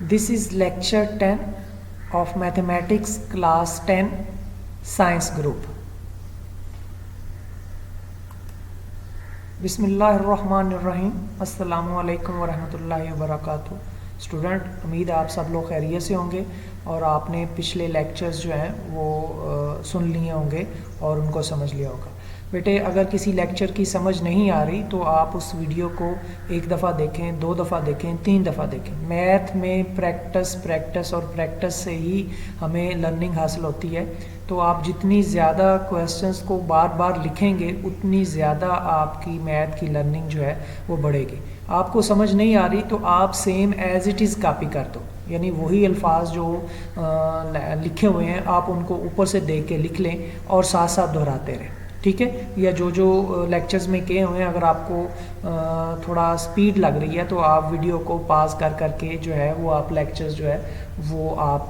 This is lecture 10 of mathematics class 10 science group. बिस्मिल्लाहिर्रहमानिर्रहीम। अस्सलामु अलैकुम वरहमतुल्लाहि वबरकातुहू। स्टूडेंट, उम्मीद है आप सब लोग खैरियत से होंगे और आपने पिछले लेक्चर्स जो हैं वो सुन लिए होंगे और उनको समझ लिया होगा। बेटे, अगर किसी लेक्चर की समझ नहीं आ रही तो आप उस वीडियो को एक दफ़ा देखें, दो दफ़ा देखें, तीन दफ़ा देखें। मैथ में प्रैक्टिस और प्रैक्टिस से ही हमें लर्निंग हासिल होती है। तो आप जितनी ज़्यादा क्वेश्चंस को बार बार लिखेंगे उतनी ज़्यादा आपकी मैथ की लर्निंग जो है वो बढ़ेगी। आपको समझ नहीं आ रही तो आप same as it is copy कर दो, यानी वही अल्फाज जो लिखे हुए हैं आप उनको ऊपर से देख के लिख लें और साथ साथ दोहराते रहें, ठीक है। या जो लेक्चर्स में किए हुए हैं, अगर आपको थोड़ा स्पीड लग रही है तो आप वीडियो को पॉज कर करके जो है वो आप लेक्चर्स जो है वो आप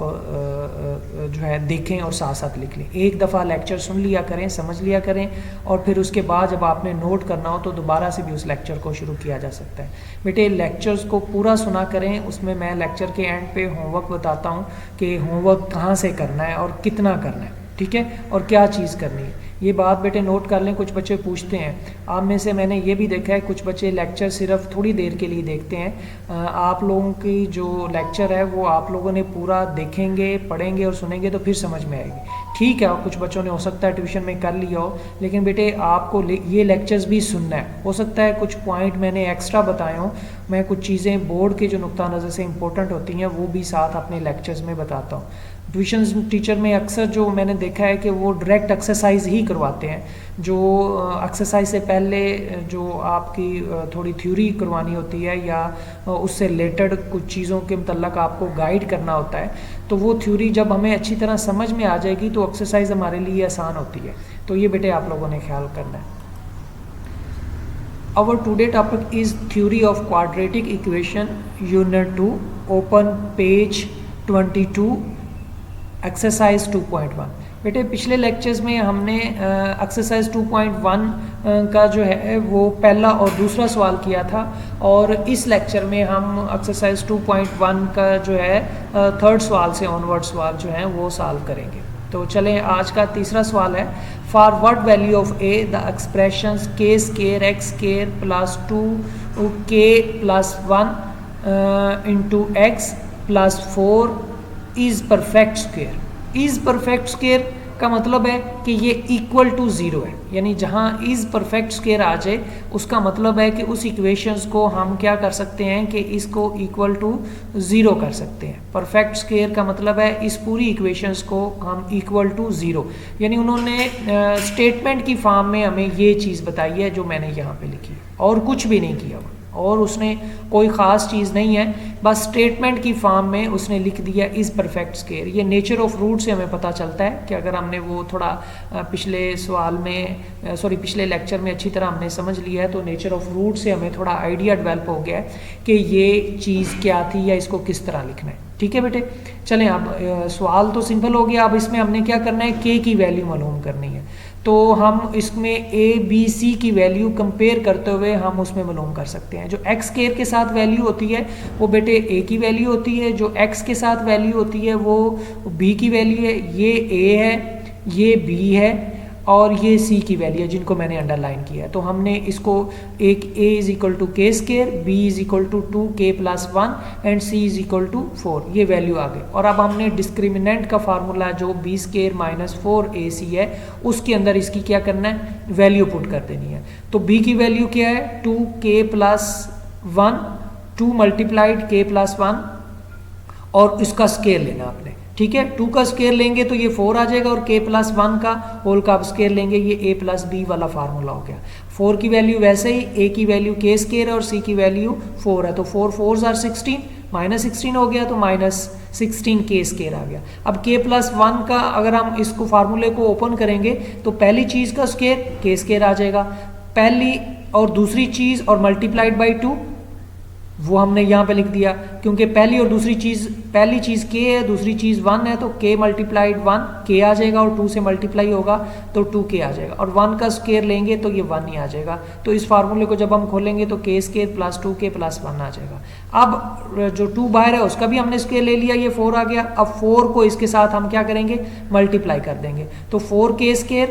जो है देखें और साथ साथ लिख लें। एक दफ़ा लेक्चर सुन लिया करें, समझ लिया करें और फिर उसके बाद जब आपने नोट करना हो तो दोबारा से भी उस लेक्चर को शुरू किया जा सकता है। बेटे, लेक्चर्स को पूरा सुना करें, उसमें मैं लेक्चर के एंड पे होमवर्क बताता हूँ कि होमवर्क कहाँ से करना है और कितना करना है, ठीक है, और क्या चीज़ करनी है। ये बात बेटे नोट कर लें। कुछ बच्चे पूछते हैं, आप में से मैंने ये भी देखा है कुछ बच्चे लेक्चर सिर्फ थोड़ी देर के लिए देखते हैं। आप लोगों की जो लेक्चर है वो आप लोगों ने पूरा देखेंगे, पढ़ेंगे और सुनेंगे तो फिर समझ में आएगी, ठीक है। और कुछ बच्चों ने हो सकता है ट्यूशन में कर लिया हो, लेकिन बेटे आपको ये लेक्चर्स भी सुनना है। हो सकता है कुछ पॉइंट मैंने एक्स्ट्रा बताए हों, मैं कुछ चीज़ें बोर्ड के जो नुक्ता नज़र से इंपॉर्टेंट होती हैं वो भी साथ अपने लेक्चर्स में बताता हूँ। ट्यूशन टीचर में अक्सर जो मैंने देखा है कि वो डायरेक्ट एक्सरसाइज ही करवाते हैं। जो एक्सरसाइज से पहले जो आपकी थोड़ी थ्योरी करवानी होती है या उससे रिलेटेड कुछ चीज़ों के मतलब आपको गाइड करना होता है, तो वो थ्योरी जब हमें अच्छी तरह समझ में आ जाएगी तो एक्सरसाइज हमारे लिए आसान होती है। तो ये बेटे आप लोगों ने ख्याल करना है। Our today topic is theory of quadratic equation, unit 2, open page 22, exercise 2.1। बेटे, पिछले लेक्चर्स में हमने एक्सरसाइज 2.1 का जो है वो पहला और दूसरा सवाल किया था और इस लेक्चर में हम एक्सरसाइज 2.1 का जो है थर्ड सवाल से ऑनवर्ड सवाल जो है वो सॉल्व करेंगे। तो चलें, आज का तीसरा सवाल है, for what value of A the expressions K square X square plus 2k plus 1 into X plus 4 is perfect square. Is perfect square का मतलब है कि ये इक्वल टू ज़ीरो है, यानी जहाँ इज़ परफेक्ट स्क्वायर आ जाए उसका मतलब है कि उस इक्वेशंस को हम क्या कर सकते हैं कि इसको इक्वल टू ज़ीरो कर सकते हैं। परफेक्ट स्क्वायर का मतलब है इस पूरी इक्वेशंस को हम इक्वल टू ज़ीरो, यानी उन्होंने स्टेटमेंट की फॉर्म में हमें ये चीज़ बताई है जो मैंने यहाँ पे लिखी है और कुछ भी नहीं किया और उसने कोई ख़ास चीज़ नहीं है, बस स्टेटमेंट की फॉर्म में उसने लिख दिया इज़ परफेक्ट स्क्वायर। ये नेचर ऑफ रूट से हमें पता चलता है कि अगर हमने वो थोड़ा पिछले लेक्चर में अच्छी तरह हमने समझ लिया है तो नेचर ऑफ रूट से हमें थोड़ा आइडिया डेवलप हो गया है कि ये चीज़ क्या थी या इसको किस तरह लिखना है, ठीक है बेटे। चलें, अब सवाल तो सिंपल हो गया। अब इसमें हमने क्या करना है, के की वैल्यू मालूम करनी है। तो हम इसमें ए बी सी की वैल्यू कंपेयर करते हुए हम उसमें मालूम कर सकते हैं। जो एक्स स्क्वायर के साथ वैल्यू होती है वो बेटे ए की वैल्यू होती है, जो एक्स के साथ वैल्यू होती है वो बी की वैल्यू है। ये ए है, ये बी है और ये सी की वैल्यू है जिनको मैंने अंडरलाइन किया है। तो हमने इसको एक A is equal to K square, B is equal to 2k plus 1 and C is equal to 4, ये वैल्यू आ गई। और अब हमने डिस्क्रिमिनेंट का फार्मूला जो बी स्केयर माइनस 4ac है उसके अंदर इसकी क्या करना है, वैल्यू पुट कर देनी है। तो बी की वैल्यू क्या है, 2k plus 1, 2 multiplied k plus 1 और इसका स्केयर लेना आपने, ठीक है। 2 का स्केयर लेंगे तो ये 4 आ जाएगा और k प्लस 1 का होल का स्केयर लेंगे, ये a प्लस बी वाला फार्मूला हो गया। 4 की वैल्यू वैसे ही, a की वैल्यू k स्केयर है और c की वैल्यू 4 है, तो 4 4s आर 16, माइनस 16 हो गया तो माइनस 16 k स्केयर आ गया। अब k प्लस 1 का अगर हम इसको फार्मूले को ओपन करेंगे तो पहली चीज़ का स्केयर k स्केयर आ जाएगा, पहली और दूसरी चीज़ और मल्टीप्लाइड बाई 2, वो हमने यहाँ पे लिख दिया, क्योंकि पहली चीज़ k है, दूसरी चीज़ 1 है, तो k मल्टीप्लाइड 1 k आ जाएगा, और 2 से मल्टीप्लाई होगा तो 2k आ जाएगा, और 1 का स्क्वायर लेंगे तो ये 1 ही आ जाएगा। तो इस फार्मूले को जब हम खोलेंगे तो k square plus 2k plus 1 आ जाएगा। अब जो 2 बाहर है उसका भी हमने स्क्वायर ले लिया, ये 4 आ गया। अब 4 को इसके साथ हम क्या करेंगे, मल्टीप्लाई कर देंगे, तो 4k square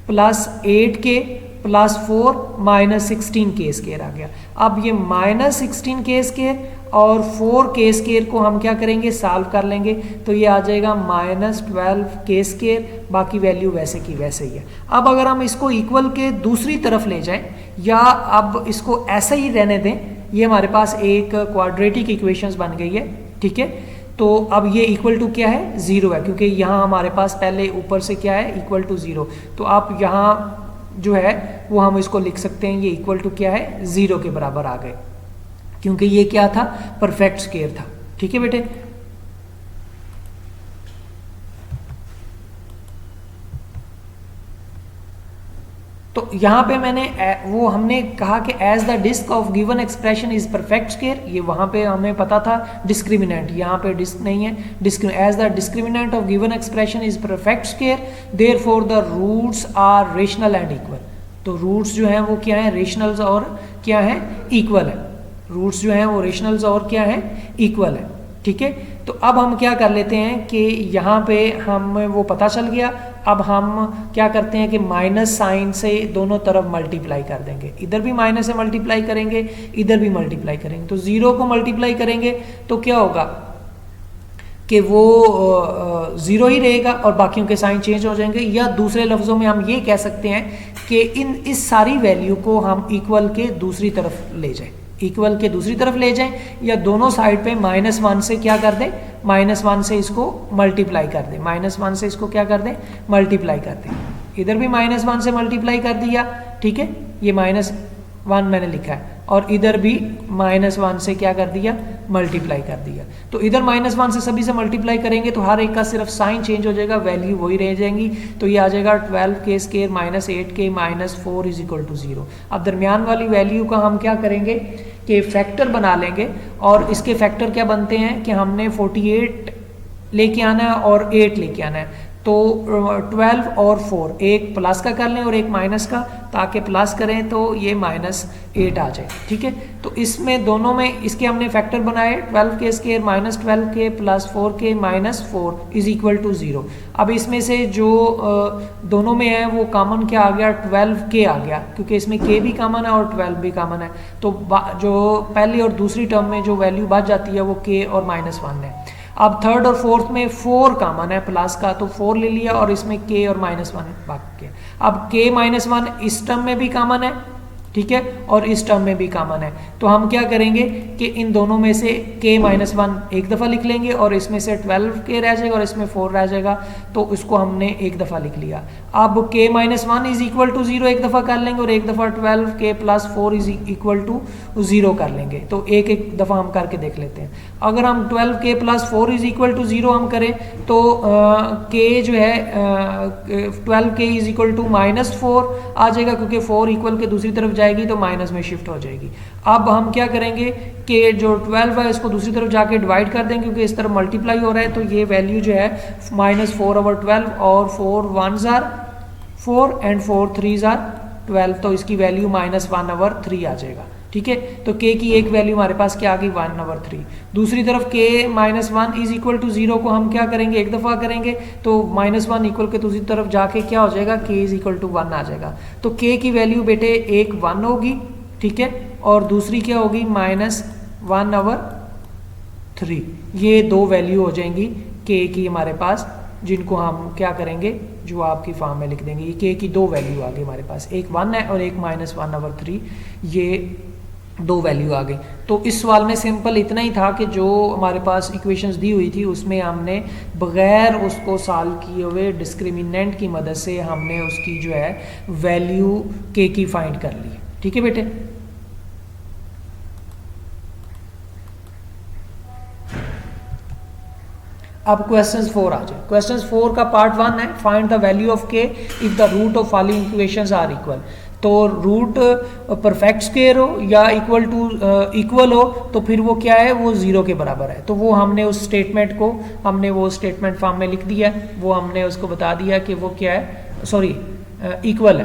plus 8k plus 4 minus 16k square आ गया। अब ये माइनस 16k स्क्वायर और 4k स्क्वायर को हम क्या करेंगे, सॉल्व कर लेंगे, तो ये आ जाएगा माइनस 12k स्क्वायर, बाकी वैल्यू वैसे की वैसे ही है। अब अगर हम इसको इक्वल के दूसरी तरफ ले जाएं, या अब इसको ऐसा ही रहने दें, ये हमारे पास एक क्वाड्रेटिक इक्वेशंस बन गई है, ठीक है। तो अब ये इक्वल टू क्या है, 0 है, क्योंकि यहाँ हमारे पास पहले ऊपर से क्या है, इक्वल टू 0। तो आप यहाँ जो है वो हम इसको लिख सकते हैं, ये इक्वल टू क्या है, 0 के बराबर आ गए, क्योंकि ये क्या था, परफेक्ट स्क्वायर था, ठीक है बेटे। तो यहाँ पे हमने कहा कि as the disc of given expression is perfect square, ये वहाँ पे हमें पता था डिस्क्रिमिनेंट, यहाँ पे डिस्क नहीं है, as the discriminant of given expression is perfect square, therefore the roots are rational and equal. तो रूट्स जो हैं वो क्या है, रेशनल्स और क्या है, इक्वल है। रूट्स जो हैं वो रेशनल्स और क्या है, इक्वल है, ठीक है। तो अब हम क्या कर लेते हैं कि यहाँ पे हम वो पता चल गया। अब हम क्या करते हैं कि माइनस साइन से दोनों तरफ मल्टीप्लाई कर देंगे, इधर भी माइनस से मल्टीप्लाई करेंगे, इधर भी मल्टीप्लाई करेंगे। तो 0 को मल्टीप्लाई करेंगे तो क्या होगा कि वो 0 ही रहेगा और बाकियों के साइन चेंज हो जाएंगे। या दूसरे लफ्ज़ों में हम ये कह सकते हैं कि इस सारी वैल्यू को हम इक्वल के दूसरी तरफ ले जाएं, इक्वल के दूसरी तरफ ले जाएं, या दोनों साइड पे -1 से क्या कर दें, -1 से इसको मल्टीप्लाई कर दें, -1 से इसको क्या कर दें, मल्टीप्लाई कर दें। इधर भी -1 से मल्टीप्लाई कर दिया, ठीक है, ये -1 मैंने लिखा है, और इधर भी -1 से क्या कर दिया, मल्टीप्लाई कर दिया। तो इधर -1 से सभी से मल्टीप्लाई करेंगे तो हर एक का सिर्फ साइन चेंज हो जाएगा, वैल्यू वही रह जाएंगी। तो ये आ जाएगा 12k square minus 8k minus 4 is equal to 0। अब दरमियान वाली वैल्यू का हम क्या करेंगे कि फैक्टर बना लेंगे, और इसके फैक्टर क्या बनते हैं कि हमने 48 लेके आना है और 8 लेके आना है। तो 12 और 4, एक प्लस का कर लें और एक माइनस का, ताकि प्लस करें तो ये -8 आ जाए, ठीक है। तो इसमें दोनों में इसके हमने फैक्टर बनाए, 12k square minus 12k plus 4k minus 4 is equal to 0। अब इसमें से जो दोनों में है वो कॉमन क्या आ गया, 12k आ गया, क्योंकि इसमें k भी कॉमन है और 12 भी कॉमन है। तो जो पहली और दूसरी टर्म में जो वैल्यू बच जाती है वो k और -1 है। अब थर्ड और फोर्थ में 4 कॉमन है प्लस का, तो 4 ले लिया और इसमें k और -1 बाकी है। अब k -1 इस टर्म में भी कॉमन है, ठीक है, और इस टर्म में भी कॉमन है। तो हम क्या करेंगे कि इन दोनों में से k -1 एक दफ़ा लिख लेंगे, और इसमें से 12k रह जाएगा और इसमें 4 रह जाएगा, तो इसको हमने एक दफ़ा लिख लिया। अब k -1 इज इक्वल टू 0 एक दफ़ा कर लेंगे, और एक दफ़ा 12k plus 4 is equal to 0 कर लेंगे। तो एक एक दफ़ा हम करके देख लेते हैं। अगर हम 12k plus 4 is equal to 0 हम करें तो k जो है 12k इज इक्वल टू -4 आ जाएगा, क्योंकि 4 इक्वल के दूसरी तरफ जाएगी तो माइनस में शिफ्ट हो जाएगी। अब हम क्या करेंगे कि जो 12 है इसको दूसरी तरफ जाके डिवाइड कर देंगे, क्योंकि इस तरफ मल्टीप्लाई हो रहा है। तो ये वैल्यू जो है -4/12, और 4 1s are 4 and 4 3s are 12, तो इसकी वैल्यू -1/3 आ जाएगा, ठीक है। तो k की एक वैल्यू हमारे पास क्या आ गई, 1/3। दूसरी तरफ k -1 इज इक्वल टू 0 को हम क्या करेंगे, एक दफ़ा करेंगे, तो -1 इक्वल के दूसरी तरफ जाके क्या हो जाएगा, k इज इक्वल टू 1 आ जाएगा। तो k की वैल्यू बेटे एक 1 होगी, ठीक है, और दूसरी क्या होगी, -1/3। ये दो वैल्यू हो जाएंगी k की हमारे पास, जिनको हम क्या करेंगे, जो आपकी फॉर्म में लिख देंगे। ये k की दो वैल्यू आ गई हमारे पास, एक 1 है और एक -1/3, ये दो वैल्यू आ गई। तो इस सवाल में सिंपल इतना ही था कि जो हमारे पास इक्वेशंस दी हुई थी उसमें हमने बग़ैर उसको सॉल्व किए हुए डिस्क्रिमिनेंट की मदद से हमने उसकी जो है वैल्यू k की फाइंड कर ली, ठीक है बेटे। अब क्वेश्चन 4 आ जाए। क्वेश्चन 4 का पार्ट 1 है, find the value of k if the root of following equations are equal. तो रूट परफेक्ट स्क्वायर हो या इक्वल हो तो फिर वो क्या है, वो ज़ीरो के बराबर है। तो वो हमने उस स्टेटमेंट को हमने वो स्टेटमेंट फॉर्म में लिख दिया, वो हमने उसको बता दिया कि वो क्या है, सॉरी इक्वल है।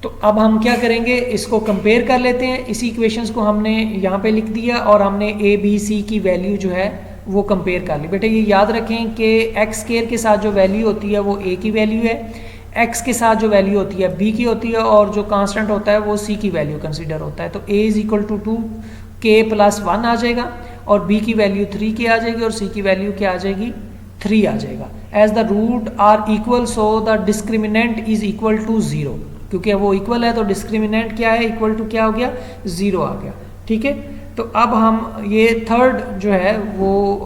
तो अब हम क्या करेंगे, इसको कंपेयर कर लेते हैं। इसी इक्वेशंस को हमने यहाँ पे लिख दिया और हमने ए बी सी की वैल्यू जो है वो कंपेयर कर ली। बेटा ये याद रखें कि एक्स स्क्वायर के साथ जो वैल्यू होती है वो ए की वैल्यू है, एक्स के साथ जो वैल्यू होती है बी की होती है, और जो कांस्टेंट होता है वो सी की वैल्यू कंसीडर होता है। तो ए इज इक्वल टू 2k + 1 आ जाएगा, और बी की वैल्यू 3k आ जाएगी, और सी की वैल्यू क्या आ जाएगी, 3 आ जाएगा। As the root are equal so the discriminant is equal to 0, क्योंकि वो इक्वल है तो डिस्क्रिमिनेंट क्या है, इक्वल टू क्या हो गया, 0 आ गया। ठीक है, तो अब हम ये थर्ड जो है वो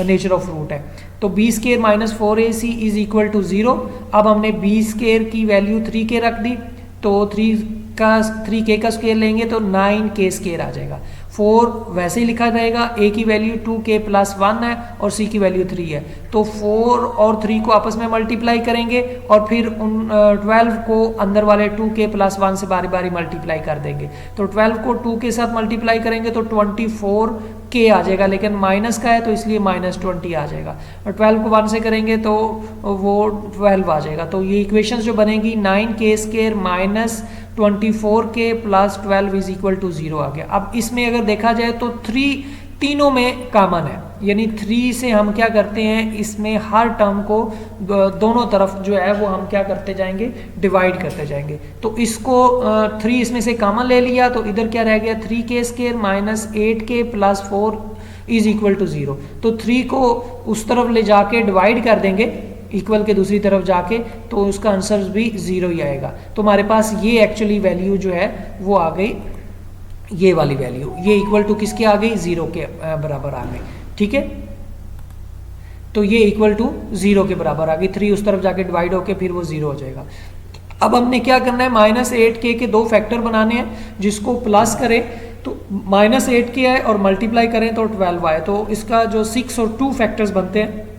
नेचर ऑफ रूट है। तो b² - 4ac is equal to 0। अब हमने b² की वैल्यू 3k रख दी, तो 3k का स्क्वायर लेंगे तो 9k² आ जाएगा। 4 वैसे ही लिखा रहेगा, a की वैल्यू 2k + 1 है और c की वैल्यू 3 है, तो 4 और 3 को आपस में मल्टीप्लाई करेंगे और फिर उन 12 को अंदर वाले 2k + 1 से बारी बारी मल्टीप्लाई कर देंगे। तो 12 को 2 के साथ मल्टीप्लाई करेंगे तो 24k आ जाएगा, लेकिन माइनस का है तो इसलिए -20 आ जाएगा, और 12 को 1 से करेंगे तो वो 12 आ जाएगा। तो ये इक्वेशंस जो बनेगी 9k² - 24k + 12 is equal to 0 आ गया। अब इसमें अगर देखा जाए तो 3 तीनों में कॉमन है, यानी 3 से हम क्या करते हैं, इसमें हर टर्म को दोनों तरफ जो है वो हम क्या करते जाएंगे, डिवाइड करते जाएंगे। तो इसको 3 इसमें से कॉमन ले लिया, तो इधर क्या रह गया, 3k² - 8k + 4 is equal to 0। तो 3 को उस तरफ ले जाके डिवाइड कर देंगे, इक्वल के दूसरी तरफ जाके, तो उसका आंसर भी 0 ही आएगा। तो हमारे पास ये एक्चुअली वैल्यू जो है वो आ गई, ये वाली वैल्यू, ये इक्वल टू किसके आ गई, 0 के बराबर आ गई। ठीक है, तो ये इक्वल टू 0 के बराबर आ गई, 3 उस तरफ जाके डिवाइड होके फिर वो 0 हो जाएगा। अब हमने क्या करना है, -8k के 2 फैक्टर बनाने हैं, जिसको प्लस करें तो -8k है और मल्टीप्लाई करें तो 12 आए, तो इसका जो 6 और 2 फैक्टर्स बनते हैं,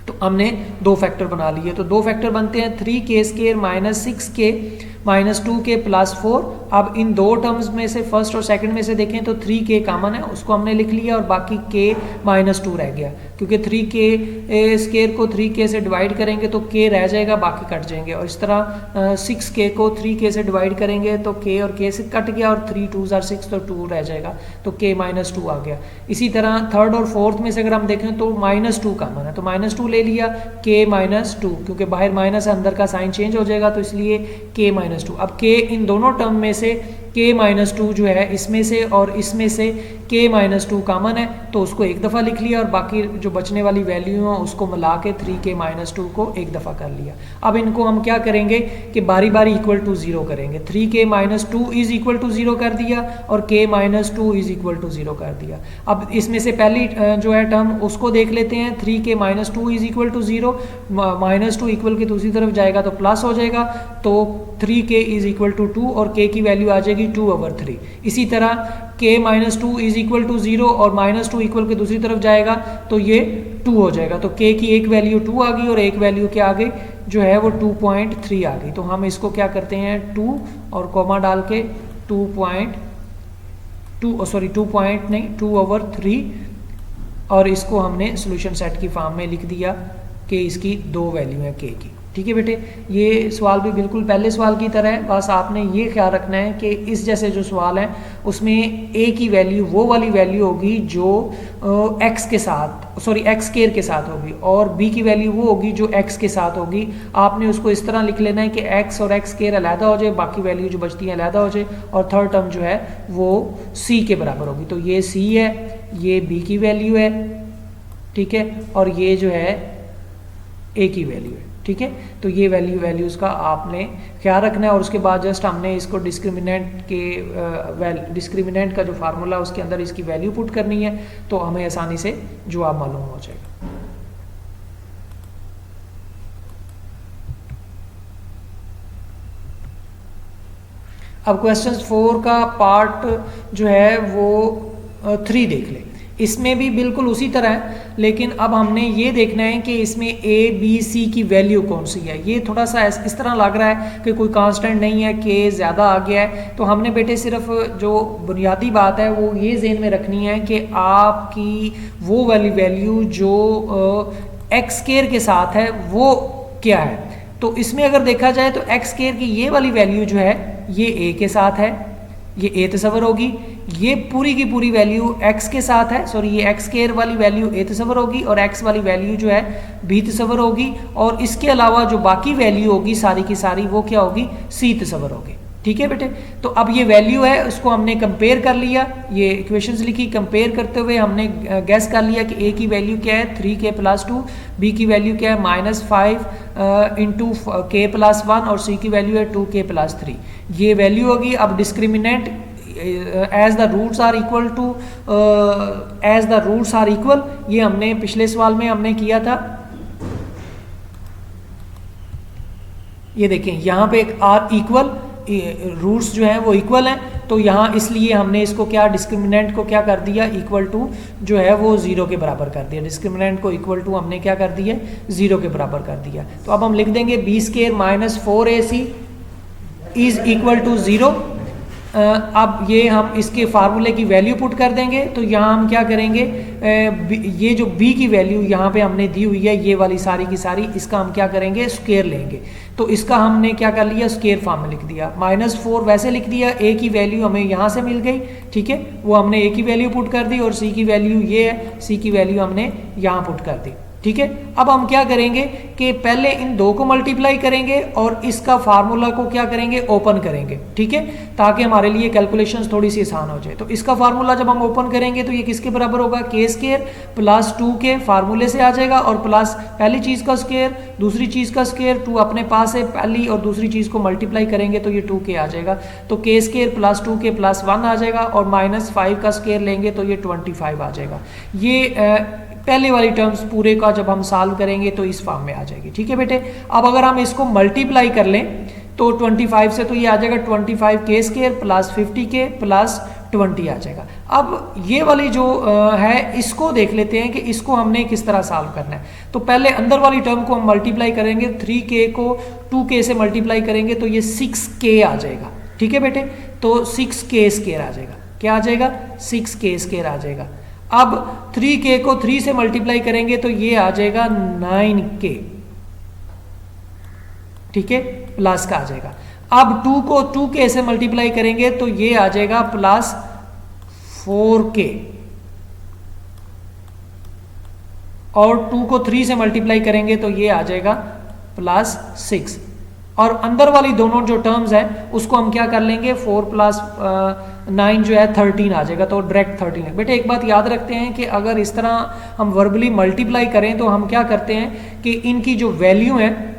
तो हमने 2 फैक्टर बना लिए। तो 2 फैक्टर बनते हैं 3k² - 6k - 2k + 4। अब इन दो टर्म्स में से फर्स्ट और सेकंड में से देखें तो 3k कॉमन है, उसको हमने लिख लिया, और बाकी k - 2 रह गया, क्योंकि 3k² को 3k से डिवाइड करेंगे तो k रह जाएगा, बाकी कट जाएंगे। और इस तरह 6k को 3k से डिवाइड करेंगे तो k और k से कट गया, और 3 2s are 6 तो 2 रह जाएगा, तो k - 2 आ गया। इसी तरह थर्ड और फोर्थ में से अगर हम देखें तो -2 कॉमन है, तो -2 ले लिया, k - 2, क्योंकि बाहर माइनस है, अंदर का साइन चेंज हो जाएगा, तो इसलिए k - 2। अब k इन दोनों टर्म में से k - 2 जो है इसमें से और इसमें से k - 2 कॉमन है, तो उसको एक दफ़ा लिख लिया, और बाकी जो बचने वाली वैल्यू है उसको मिला के 3k - 2 को एक दफ़ा कर लिया। अब इनको हम क्या करेंगे कि बारी बारी इक्वल टू 0 करेंगे। 3k - 2 इज इक्वल टू 0 कर दिया, और k - 2 इज इक्वल टू 0 कर दिया। अब इसमें से पहली जो है टर्म उसको देख लेते हैं, 3k - 2 is equal to 0, -2 equal के दूसरी तरफ जाएगा तो प्लस हो जाएगा, तो 3k इज इक्वल टू 2, और k की वैल्यू आ जाएगी 2/3। इसी तरह k - 2 इज इक्वल टू 0 और -2 इक्वल के दूसरी तरफ जाएगा तो ये 2 हो जाएगा। तो k की एक वैल्यू 2 आ गई और एक वैल्यू क्या आ गई, जो है वो 2.3 आ गई। तो हम इसको क्या करते हैं, 2 और कॉमा डाल के 2/3, और इसको हमने सोल्यूशन सेट की फॉर्म में लिख दिया कि इसकी 2 वैल्यू है k की। ठीक है बेटे, ये सवाल भी बिल्कुल पहले सवाल की तरह है, बस आपने ये ख्याल रखना है कि इस जैसे जो सवाल है उसमें a की वैल्यू वो वाली वैल्यू होगी जो x के साथ होगी, और b की वैल्यू वो होगी जो x के साथ होगी। आपने उसको इस तरह लिख लेना है कि x और x² अलहदा हो जाए, बाकी वैल्यू जो बचती है अलहदा हो जाए, और थर्ड टर्म जो है वो c के बराबर होगी। तो ये c है, ये b की वैल्यू है, ठीक है, और ये जो है a की वैल्यू है। ठीक है, तो ये वैल्यूज़ का आपने ख्याल रखना है, और उसके बाद जस्ट हमने इसको डिस्क्रिमिनेंट का जो फार्मूला उसके अंदर इसकी वैल्यू पुट करनी है, तो हमें आसानी से जवाब मालूम हो जाएगा। अब क्वेश्चन 4 का पार्ट जो है वो 3 देख लें। इसमें भी बिल्कुल उसी तरह है, लेकिन अब हमने ये देखना है कि इसमें ए बी सी की वैल्यू कौन सी है। ये थोड़ा सा इस तरह लग रहा है कि कोई कांस्टेंट नहीं है, के ज़्यादा आ गया है, तो हमने बेटे सिर्फ जो बुनियादी बात है वो ये ज़हन में रखनी है कि आपकी वो वाली वैल्यू जो एक्स स्क्वायर के साथ है वो क्या है। तो इसमें अगर देखा जाए तो एक्स स्क्वायर की ये वाली वैल्यू जो है ये ए के साथ है, ये ए तस्वर होगी। ये पूरी की पूरी वैल्यू x के साथ है, सॉरी ये एक्स स्क्वायर वाली वैल्यू a तस्वर होगी और x वाली वैल्यू जो है b तस्वर होगी, और इसके अलावा जो बाकी वैल्यू होगी सारी की सारी वो क्या होगी, c तस्वर होगी। ठीक है बेटे, तो अब ये वैल्यू है उसको हमने कंपेयर कर लिया, ये इक्वेशंस लिखी, कंपेयर करते हुए हमने गैस कर लिया कि a की वैल्यू क्या है 3k+2, b की वैल्यू क्या है -5 इंटू k+1 और c की वैल्यू है 2k+3। ये वैल्यू होगी। अब discriminant as the roots are equal to as the roots are equal, ये हमने पिछले सवाल में हमने किया था। ये देखें यहाँ पे एक आर इक्वल, रूट्स जो हैं वो इक्वल हैं, तो यहाँ इसलिए हमने इसको क्या डिस्क्रिमिनेंट को क्या कर दिया, इक्वल टू जो है वो 0 के बराबर कर दिया। डिस्क्रिमिनेंट को इक्वल टू हमने क्या कर दिया, 0 के बराबर कर दिया। तो अब हम लिख देंगे b² - 4ac is equal to 0। अब ये हम इसके फार्मूले की वैल्यू पुट कर देंगे, तो यहाँ हम क्या करेंगे, ये जो b की वैल्यू यहाँ पे हमने दी हुई है ये वाली सारी की सारी, इसका हम क्या करेंगे, स्क्वायर लेंगे। तो इसका हमने क्या कर लिया, स्क्वायर फॉर्म में लिख दिया। -4 वैसे लिख दिया, a की वैल्यू हमें यहाँ से मिल गई, ठीक है, वो हमने a की वैल्यू पुट कर दी, और c की वैल्यू ये है, c की वैल्यू हमने यहाँ पुट कर दी। ठीक है, अब हम क्या करेंगे कि पहले इन दो को मल्टीप्लाई करेंगे और इसका फार्मूला को क्या करेंगे, ओपन करेंगे। ठीक है, ताकि हमारे लिए कैलकुलेशंस थोड़ी सी आसान हो जाए। तो इसका फार्मूला जब हम ओपन करेंगे तो ये किसके बराबर होगा, k² + 2k फार्मूले से आ जाएगा, और प्लस पहली चीज़ का स्क्वायर दूसरी चीज़ का स्क्वायर, 2 अपने पास है, पहली और दूसरी चीज़ को मल्टीप्लाई करेंगे तो ये 2k आ जाएगा। तो k² + 2k + 1 आ जाएगा, और -5 का स्क्वायर लेंगे तो ये 25 आ जाएगा। ये पहले वाली टर्म्स पूरे का जब हम सॉल्व करेंगे तो इस फॉर्म में आ जाएगी। ठीक है बेटे, अब अगर हम इसको मल्टीप्लाई कर लें तो 25 से तो ये आ जाएगा 25k² + 50k + 20 आ जाएगा। अब ये वाली जो है इसको देख लेते हैं कि इसको हमने किस तरह सॉल्व करना है। तो पहले अंदर वाली टर्म को हम मल्टीप्लाई करेंगे, 3k को 2k से मल्टीप्लाई करेंगे तो ये 6k आ जाएगा। ठीक है बेटे, तो 6k² आ जाएगा। क्या आ जाएगा, 6k² आ जाएगा। अब 3k को 3 से मल्टीप्लाई करेंगे तो ये आ जाएगा 9k। ठीक है, प्लस का आ जाएगा। अब 2 को 2k से मल्टीप्लाई करेंगे तो ये आ जाएगा +4k, और 2 को 3 से मल्टीप्लाई करेंगे तो ये आ जाएगा +6। और अंदर वाली दोनों जो टर्म्स हैं उसको हम क्या कर लेंगे, 4 + 9 जो है 13 आ जाएगा, तो डायरेक्ट 13 है। बेटे एक बात याद रखते हैं कि अगर इस तरह हम वर्बली मल्टीप्लाई करें तो हम क्या करते हैं कि इनकी जो वैल्यू है,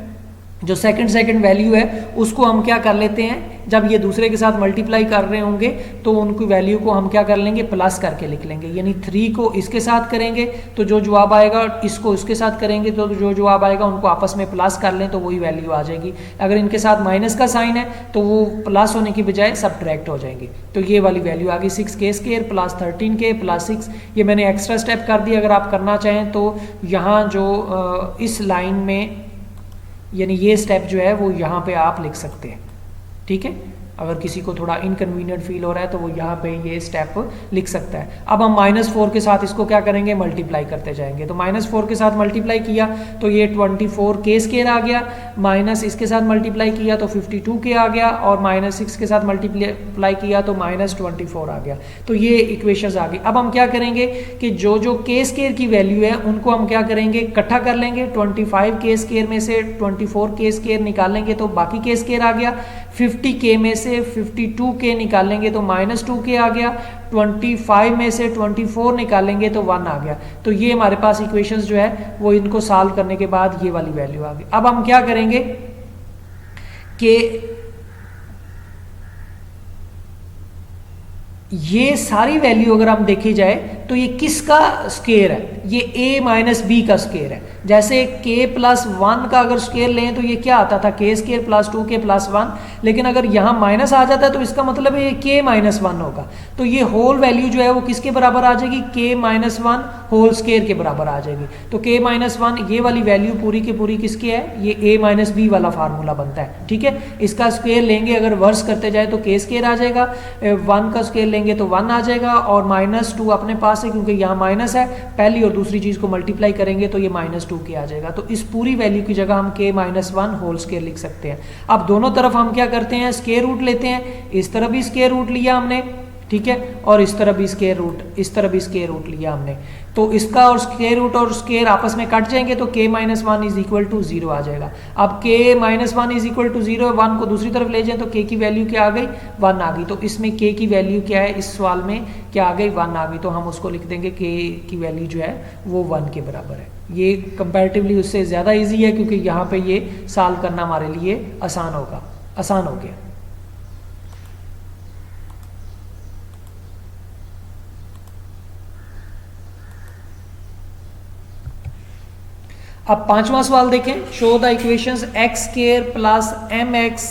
जो सेकंड वैल्यू है उसको हम क्या कर लेते हैं, जब ये दूसरे के साथ मल्टीप्लाई कर रहे होंगे तो उनकी वैल्यू को हम क्या कर लेंगे, प्लस करके लिख लेंगे। यानी 3 को इसके साथ करेंगे तो जो जवाब आएगा, इसको इसके साथ करेंगे तो जो जवाब आएगा उनको आपस में प्लस कर लें तो वही वैल्यू आ जाएगी। अगर इनके साथ माइनस का साइन है तो वो प्लस होने की बजाय सब्ट्रैक्ट हो जाएंगे। तो ये वाली वैल्यू आ गई 6k² + 13k + 6। ये मैंने एक्स्ट्रा स्टेप कर दिया, अगर आप करना चाहें तो यहाँ जो इस लाइन में यानी ये स्टेप जो है वो यहाँ पे आप लिख सकते हैं। ठीक है, अगर किसी को थोड़ा इनकन्वीनियंट फील हो रहा है तो वो यहाँ पे ये स्टेप लिख सकता है। अब हम -4 के साथ इसको क्या करेंगे, मल्टीप्लाई करते जाएंगे। तो -4 के साथ मल्टीप्लाई किया तो ये 24k² आ गया, माइनस इसके साथ मल्टीप्लाई किया तो 52k आ गया, और -6 के साथ मल्टीप्लाई किया तो -24 आ गया। तो ये इक्वेशंस आ गई। अब हम क्या करेंगे कि जो जो k² की वैल्यू है उनको हम क्या करेंगे, इकट्ठा कर लेंगे। 25k² में से 24k² निकालेंगे तो बाकी k² आ गया, 50k में से 52k निकालेंगे तो -2k आ गया, 25 में से 24 निकालेंगे तो 1 आ गया। तो ये हमारे पास इक्वेशंस जो है वो इनको सॉल्व करने के बाद ये वाली वैल्यू आ गई। अब हम क्या करेंगे कि ये सारी वैल्यू अगर हम देखी जाए तो ये किसका स्क्वायर है, ये a माइनस बी का स्क्वायर है। जैसे k प्लस 1 का अगर स्क्वायर लें तो ये क्या आता था, k square plus 2k plus 1, लेकिन अगर यहाँ माइनस आ जाता है तो इसका मतलब है ये k माइनस 1 होगा। तो ये होल वैल्यू जो है वो किसके बराबर आ जाएगी, k माइनस 1 होल स्क्वायर के बराबर आ जाएगी। तो k माइनस 1 ये वाली वैल्यू पूरी की पूरी किसकी है, ये a माइनस बी वाला फार्मूला बनता है। ठीक है, इसका स्क्वायर लेंगे अगर वर्स करते जाए तो k स्क्वायर आ जाएगा, 1 का स्क्वायर लेंगे तो 1 आ जाएगा, और माइनस 2 अपने पास है क्योंकि यहाँ माइनस है, पहली और दूसरी चीज को मल्टीप्लाई करेंगे तो ये माइनस 2 आ जाएगा। तो इस पूरी वैल्यू की जगह हम k माइनस 1 होल स्क्वायर लिख सकते हैं। अब दोनों तरफ हम क्या करते हैं, स्क्वायर रूट लेते हैं, इस तरफ भी स्क्वायर रूट लिया हमने, ठीक है, और इस तरफ भी स्क्वायर रूट, इस तरफ भी स्क्वायर रूट लिया हमने। तो इसका और स्क्वायर रूट और स्क्वायर आपस में कट जाएंगे तो k minus 1 is equal to 0 आ जाएगा। अब k minus 1 is equal to 0, 1 को दूसरी तरफ ले जाएं तो k की वैल्यू क्या आ गई, 1 आ गई। तो इसमें k की वैल्यू क्या है, इस सवाल में क्या आ गई, 1 आ गई। तो हम उसको लिख देंगे k की वैल्यू जो है वो 1 के बराबर है। ये कंपैरेटिवली उससे ज़्यादा ईजी है क्योंकि यहाँ पे ये सॉल्व करना हमारे लिए आसान हो गया। अब पांचवा सवाल देखें, show the equations x square plus mx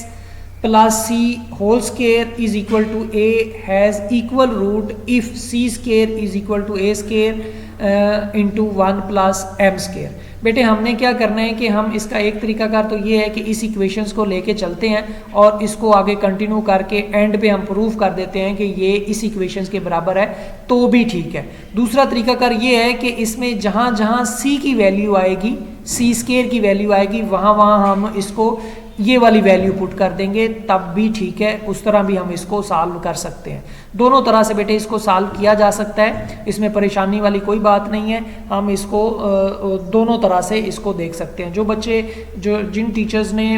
plus c whole square is equal to a has equal root if c square is equal to a square into 1 plus m square. बेटे हमने क्या करना है कि हम इसका एक तरीकाकार तो ये है कि इस इक्वेशंस को लेके चलते हैं और इसको आगे कंटिन्यू करके एंड पे हम प्रूफ कर देते हैं कि ये इस इक्वेशंस के बराबर है तो भी ठीक है। दूसरा तरीकाकार ये है कि इसमें जहाँ जहाँ c की वैल्यू आएगी, c स्क्वायर की वैल्यू आएगी, वहाँ वहाँ हम इसको ये वाली वैल्यू पुट कर देंगे तब भी ठीक है। उस तरह भी हम इसको सॉल्व कर सकते हैं। दोनों तरह से बेटे इसको सॉल्व किया जा सकता है, इसमें परेशानी वाली कोई बात नहीं है। हम इसको दोनों तरह से इसको देख सकते हैं। जो बच्चे जिन टीचर्स ने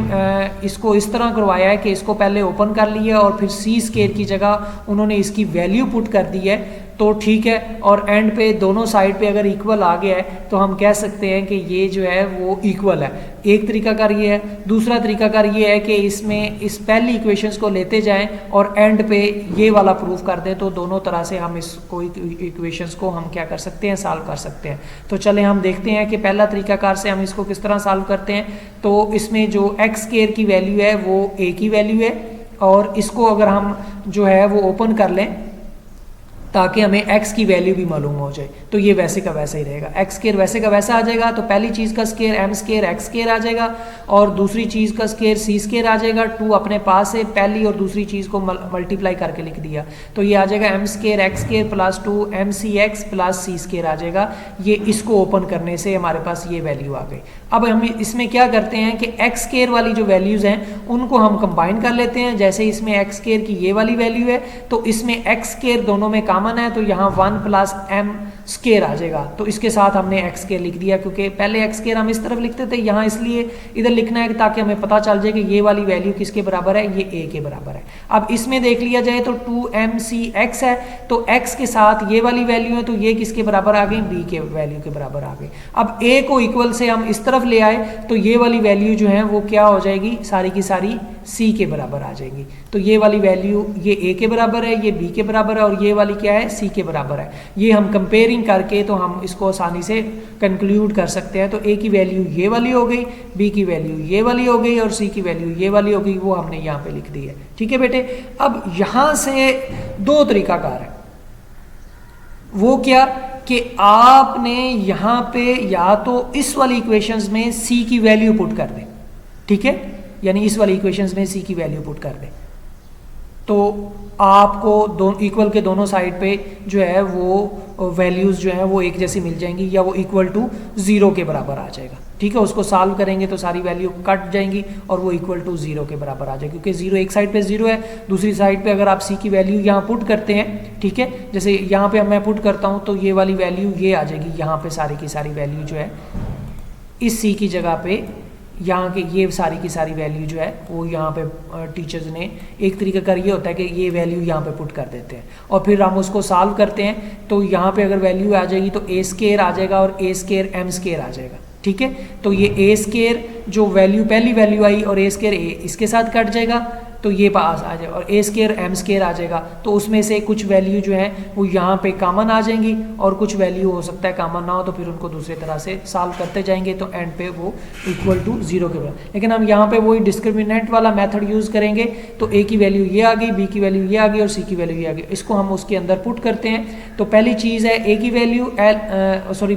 इसको इस तरह करवाया है कि इसको पहले ओपन कर लिया और फिर सी स्क्वायर की जगह उन्होंने इसकी वैल्यू पुट कर दी है तो ठीक है, और एंड पे दोनों साइड पे अगर इक्वल आ गया है तो हम कह सकते हैं कि ये जो है वो इक्वल है। एक तरीकाकार ये है। दूसरा तरीकाकार ये है कि इसमें इस पहली इक्वेशंस को लेते जाएं और एंड पे ये वाला प्रूफ कर दें, तो दोनों तरह से हम इसको इक्वेशंस को हम क्या कर सकते हैं, सॉल्व कर सकते हैं। तो चले हम देखते हैं कि पहला तरीकाकार से हम इसको किस तरह सॉल्व करते हैं। तो इसमें जो एक्स स्क्वायर की वैल्यू है वो ए की वैल्यू है, और इसको अगर हम जो है वो ओपन कर लें ताकि हमें x की वैल्यू भी मालूम हो जाए, तो ये वैसे का वैसा ही रहेगा। एक्स स्क्वायर वैसे का वैसा आ जाएगा। तो पहली चीज़ का square m square x square आ जाएगा, और दूसरी चीज़ का स्क्वायर c स्क्वायर आ जाएगा। 2 अपने पास है, पहली और दूसरी चीज़ को मल्टीप्लाई करके लिख दिया, तो ये आ जाएगा m square x square plus 2 mcx plus c square आ जाएगा। ये इसको ओपन करने से हमारे पास ये वैल्यू आ गई। अब हम इसमें क्या करते हैं कि एक्स स्क्वायर वाली जो वैल्यूज़ हैं उनको हम कंबाइन कर लेते हैं। जैसे इसमें एक्स स्क्वायर की ये वाली वैल्यू है तो इसमें एक्स स्क्वायर दोनों में कॉमन है, तो यहाँ 1 प्लस m स्क्वायर आ जाएगा। तो इसके साथ हमने एक्स स्क्वायर लिख दिया, क्योंकि पहले एक्स स्क्वायर हम इस तरफ लिखते थे, यहाँ इसलिए इधर लिखना है ताकि हमें पता चल जाए कि ये वाली वैल्यू किसके बराबर है, ये a के बराबर है। अब इसमें देख लिया जाए तो 2mcx है, तो x के साथ ये वाली वैल्यू है, तो ये किसके बराबर आ गई, b के वैल्यू के बराबर आ गई। अब a को इक्वल से हम इस तरफ ले आए तो ये वाली वैल्यू जो है वो क्या हो जाएगी, सारी की सारी c के बराबर आ जाएगी। तो ये वाली वैल्यू ये a के बराबर है, ये b के बराबर है, और ये वाली क्या है, c के बराबर है। ये हम कंपेयरिंग करके तो हम इसको आसानी से कंक्लूड कर सकते हैं। तो a की वैल्यू ये वाली हो गई, b की वैल्यू ये वाली हो गई, और c की वैल्यू ये वाली हो गई, वो हमने यहाँ पे लिख दी है। ठीक है बेटे। अब यहाँ से दो तरीकाकार है। वो क्या कि आपने यहाँ पे या तो इस वाली इक्वेशंस में c की वैल्यू पुट कर दें, ठीक है, यानी इस वाली इक्वेशंस में c की वैल्यू पुट कर दें, तो आपको इक्वल के दोनों साइड पे जो है वो वैल्यूज़ जो है वो एक जैसी मिल जाएंगी, या वो इक्वल टू 0 के बराबर आ जाएगा। ठीक है, उसको सॉल्व करेंगे तो सारी वैल्यू कट जाएंगी और वो इक्वल टू 0 के बराबर आ जाएगी, क्योंकि 0 एक साइड पे 0 है, दूसरी साइड पे अगर आप c की वैल्यू यहाँ पुट करते हैं, ठीक है, जैसे यहाँ पे मैं पुट करता हूँ तो ये वाली वैल्यू ये आ जाएगी। यहाँ पे सारी की सारी वैल्यू जो है इस c की जगह पे यहाँ के ये सारी की सारी वैल्यू जो है वो यहाँ पे टीचर्स ने एक तरीका कर ये होता है कि ये वैल्यू यहाँ पे पुट कर देते हैं और फिर हम उसको सॉल्व करते हैं। तो यहाँ पे अगर वैल्यू आ जाएगी तो a स्क्वायर आ जाएगा और a स्क्वायर m स्क्वायर आ जाएगा। ठीक है, तो ये a स्क्वायर जो वैल्यू पहली वैल्यू आई और a स्क्वायर इसके साथ कट जाएगा, तो ये पास आ जाएगा, और ए स्केयर एम स्केयर आ जाएगा। तो उसमें से कुछ वैल्यू जो है वो यहाँ पे कॉमन आ जाएंगी और कुछ वैल्यू हो सकता है कॉमन ना हो, तो फिर उनको दूसरी तरह से सॉल्व करते जाएंगे तो एंड पे वो इक्वल टू 0 के बराबर। लेकिन हम यहाँ पे वही डिस्क्रिमिनेंट वाला मेथड यूज़ करेंगे, तो ए की वैल्यू ये आ गई, बी की वैल्यू ये आ गई और सी की वैल्यू ये आ गई। इसको हम उसके अंदर पुट करते हैं। तो पहली चीज़ है ए की वैल्यू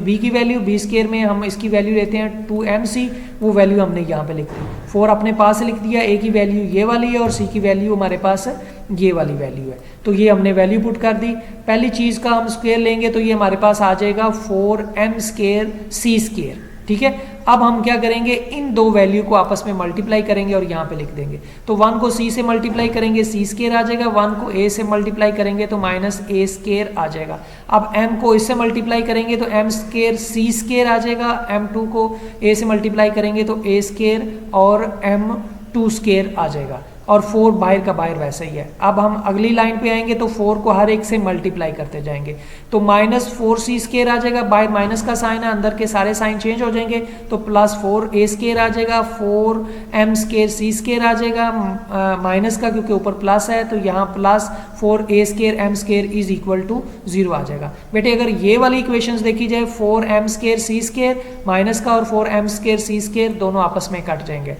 बी की वैल्यू, बी स्केयर में हम इसकी वैल्यू लेते हैं 2mc, वो वैल्यू हमने यहाँ पे लिख दी। 4 अपने पास लिख दिया, ए की वैल्यू ये वाली है और सी की वैल्यू हमारे पास ये वाली वैल्यू है। तो ये हमने वैल्यू पुट कर दी। पहली चीज़ का हम स्क्वायर लेंगे तो ये हमारे पास आ जाएगा 4m स्केयर सी स्केयर, ठीक है। अब हम क्या करेंगे, इन दो वैल्यू को आपस में मल्टीप्लाई करेंगे और यहाँ पे लिख देंगे। तो 1 को c से मल्टीप्लाई करेंगे सी स्केयर आ जाएगा, 1 को a से मल्टीप्लाई करेंगे तो माइनस a स्केयर आ जाएगा। अब m को इससे मल्टीप्लाई करेंगे तो m स्केयर c स्केयर आ जाएगा, m2 को a से मल्टीप्लाई करेंगे तो a स्केयर और m2 स्केयर आ जाएगा, और 4 बाहर का बाहर वैसा ही है। अब हम अगली लाइन पे आएंगे तो 4 को हर एक से मल्टीप्लाई करते जाएंगे, तो माइनस 4c स्केयर आ जाएगा, बाहर माइनस का साइन है, अंदर के सारे साइन चेंज हो जाएंगे, तो प्लस 4a स्केयर आ जाएगा, 4m स्केयर c स्केयर आ जाएगा माइनस का, क्योंकि ऊपर प्लस है तो यहाँ plus 4a square m square is equal to 0 आ जाएगा। बेटे अगर ये वाली इक्वेशंस देखी जाए, 4m square c square minus का और 4m स्केयर c स्केयर दोनों आपस में कट जाएंगे।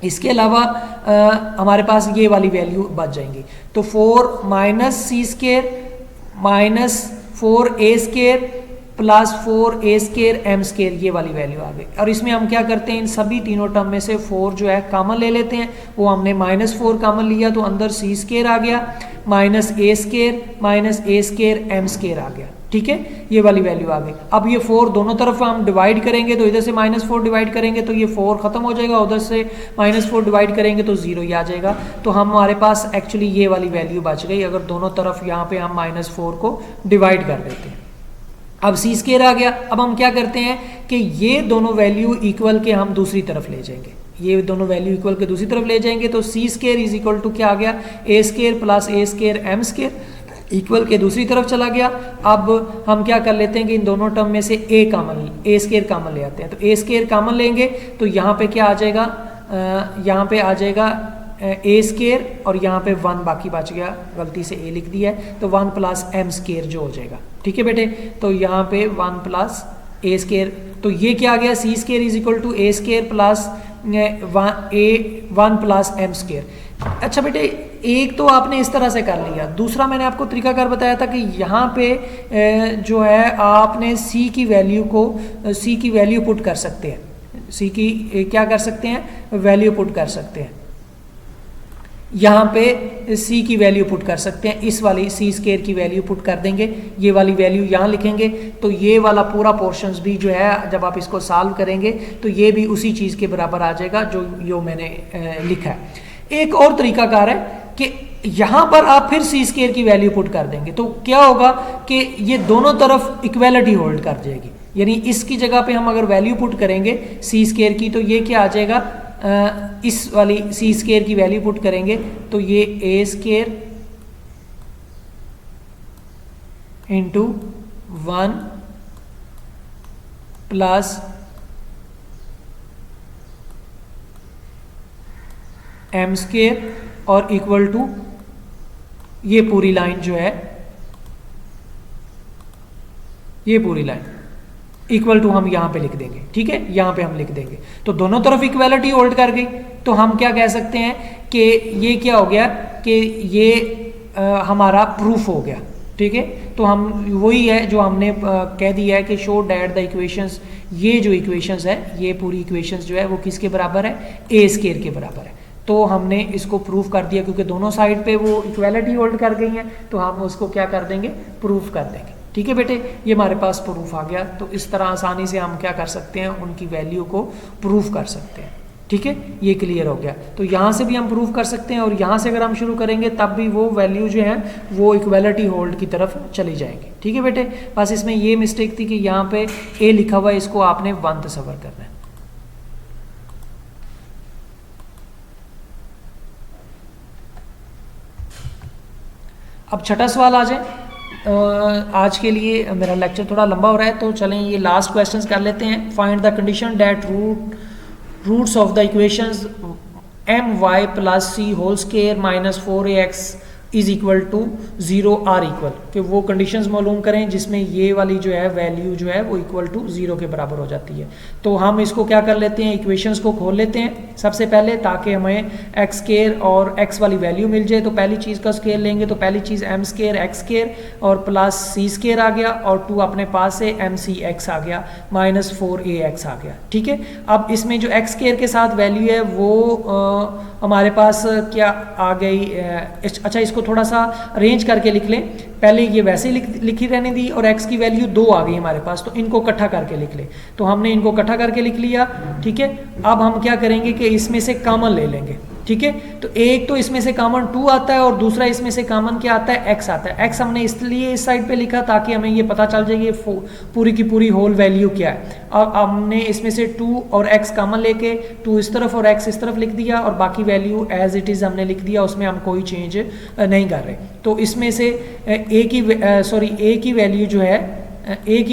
इसके अलावा हमारे पास ये वाली वैल्यू बच जाएंगी, तो 4 minus C square minus 4a square plus 4a square m square, ये वाली वैल्यू आ गई। और इसमें हम क्या करते हैं, इन सभी तीनों टर्म में से 4 जो है कॉमन ले लेते हैं। वो हमने -4 कॉमन लिया तो अंदर c स्केयर आ गया, minus a square m square आ गया, ठीक है। ये वाली वैल्यू आ गई। अब ये 4 दोनों तरफ हम डिवाइड करेंगे, तो इधर से -4 डिवाइड करेंगे तो ये 4 खत्म हो जाएगा, उधर से -4 डिवाइड करेंगे तो 0 ही आ जाएगा। तो हमारे पास एक्चुअली ये वाली वैल्यू बच गई, अगर दोनों तरफ यहाँ पे हम -4 को डिवाइड कर देते हैं। अब सी स्केयर आ गया। अब हम क्या करते हैं कि ये दोनों वैल्यू इक्वल के हम दूसरी तरफ ले जाएंगे, ये दोनों वैल्यू इक्वल के दूसरी तरफ ले जाएंगे, तो सी स्केयर इज इक्वल टू क्या आ गया, a square plus a square m square equal के दूसरी तरफ चला गया। अब हम क्या कर लेते हैं कि इन दोनों टर्म में से a स्केयर कॉमन ले आते हैं, तो a स्केयर कॉमन लेंगे तो यहाँ पे क्या आ जाएगा, यहाँ पे आ जाएगा a स्केयर और यहाँ पे 1 बाकी बच गया, गलती से a लिख दिया है, तो 1 प्लस m स्केयर जो हो जाएगा, ठीक है बेटे। तो यहाँ पे 1 प्लस a स्केयर, तो ये क्या आ गया, c square is equal to a square plus 1 plus m square. अच्छा बेटे, एक तो आपने इस तरह से कर लिया, दूसरा मैंने आपको तरीकाकार बताया था कि यहाँ पे जो है आपने c की वैल्यू पुट कर सकते हैं, c की क्या कर सकते हैं, वैल्यू पुट कर सकते हैं। यहाँ पे c की वैल्यू पुट कर सकते हैं, इस वाली c स्केयर की वैल्यू पुट कर देंगे, ये वाली वैल्यू यहाँ लिखेंगे, तो ये वाला पूरा पोर्शंस भी जो है जब आप इसको सॉल्व करेंगे तो ये भी उसी चीज़ के बराबर आ जाएगा जो मैंने लिखा है। एक और तरीकाकार है कि यहाँ पर आप फिर सी स्केयर की वैल्यू पुट कर देंगे, तो क्या होगा कि ये दोनों तरफ इक्वेलिटी होल्ड कर जाएगी, यानी इसकी जगह पे हम अगर वैल्यू पुट करेंगे सी स्केयर की, तो ये क्या आ जाएगा, इस वाली सी स्केयर की वैल्यू पुट करेंगे तो ये a square into 1 plus m square और इक्वल टू ये पूरी लाइन जो है, ये पूरी लाइन इक्वल टू हम यहाँ पे लिख देंगे, ठीक है, यहाँ पे हम लिख देंगे। तो दोनों तरफ इक्वेलिटी होल्ड कर गई, तो हम क्या कह सकते हैं कि ये क्या हो गया कि ये हमारा प्रूफ हो गया, ठीक है। तो हम वही है जो हमने कह दिया है कि शो डैट द इक्वेशंस, ये जो इक्वेशंस है, ये पूरी इक्वेशंस जो है वो किसके बराबर है, a स्केयर के बराबर है। तो हमने इसको प्रूफ कर दिया, क्योंकि दोनों साइड पे वो इक्वेलिटी होल्ड कर गई हैं, तो हम उसको क्या कर देंगे, प्रूफ कर देंगे, ठीक है बेटे। ये हमारे पास प्रूफ आ गया, तो इस तरह आसानी से हम क्या कर सकते हैं, उनकी वैल्यू को प्रूफ कर सकते हैं, ठीक है। ये क्लियर हो गया। तो यहाँ से भी हम प्रूफ कर सकते हैं, और यहाँ से अगर हम शुरू करेंगे तब भी वो वैल्यू जो है वो इक्वेलिटी होल्ड की तरफ चली जाएंगी, ठीक है बेटे। बस इसमें ये मिस्टेक थी कि यहाँ पे a लिखा हुआ है, इसको आपने 1 तस्वर करना है। अब छठा सवाल आ जाए। आज के लिए मेरा लेक्चर थोड़ा लंबा हो रहा है, तो चलें ये लास्ट क्वेश्चंस कर लेते हैं। Find the condition that roots of the equations M Y plus C whole square minus 4ax is equal to 0 are equal, कि वो कंडीशंस मालूम करें जिसमें ये वाली जो है वैल्यू जो है वो इक्वल टू 0 के बराबर हो जाती है। तो हम इसको क्या कर लेते हैं, इक्वेशंस को खोल लेते हैं सबसे पहले, ताकि हमें एक्स स्केयर और एक्स वाली वैल्यू मिल जाए। तो पहली चीज़ का स्केयर लेंगे तो पहली चीज़ एम स्केयर एक्स स्केयर और प्लस सी स्केयर आ गया, और 2 अपने पास से एम सी एक्स आ गया माइनस 4ax आ गया। ठीक है, अब इसमें जो एक्स स्केयर के साथ वैल्यू है वो हमारे पास क्या आ गई, अच्छा इसको थोड़ा सा अरेंज करके लिख लें। पहले ये वैसे ही लिखी रहने दी और x की वैल्यू 2 आ गई हमारे पास, तो इनको इकट्ठा करके लिख ले। तो हमने इनको इकट्ठा करके लिख लिया। ठीक है, अब हम क्या करेंगे कि इसमें से कॉमन ले लेंगे। ठीक है, तो एक तो इसमें से कॉमन 2 आता है और दूसरा इसमें से कॉमन क्या आता है, x आता है। x हमने इसलिए इस साइड पे लिखा ताकि हमें ये पता चल जाए कि पूरी की पूरी होल वैल्यू क्या है। अब हमने इसमें से 2 और x कॉमन लेके 2 इस तरफ और x इस तरफ लिख दिया, और बाकी वैल्यू एज इट इज़ हमने लिख दिया, उसमें हम कोई चेंज नहीं कर रहे। तो इसमें से a की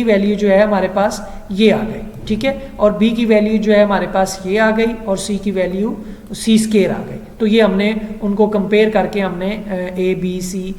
वैल्यू जो है हमारे पास ये आ गई। ठीक है, और b की वैल्यू जो है हमारे पास ये आ गई, और c की वैल्यू सी स्केयर आ गई। तो ये हमने उनको कंपेयर करके हमने ए बी सी